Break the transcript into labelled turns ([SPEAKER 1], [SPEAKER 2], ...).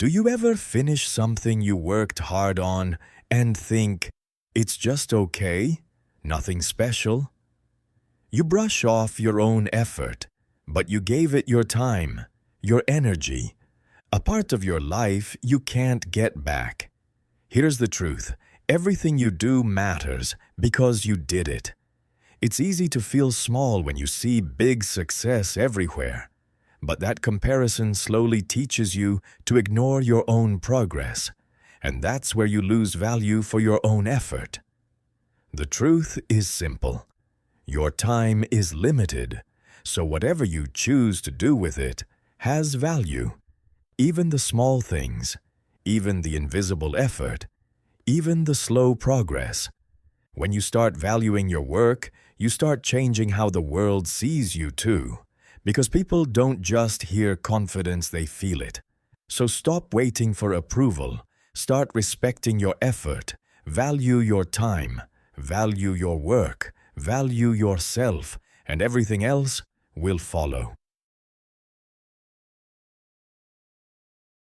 [SPEAKER 1] Do you ever finish something you worked hard on and think, it's just okay, nothing special? You brush off your own effort, but you gave it your time, your energy, a part of your life you can't get back. Here's the truth. Everything you do matters because you did it. It's easy to feel small when you see big success everywhere, but that comparison slowly teaches you to ignore your own progress, and that's where you lose value for your own effort. The truth is simple. Your time is limited, so whatever you choose to do with it has value. Even the small things, even the invisible effort, even the slow progress. When you start valuing your work, you start changing how the world sees you too. Because people don't just hear confidence, they feel it. So stop waiting for approval. Start respecting your effort. Value your time. Value your work. Value yourself. And everything else will follow.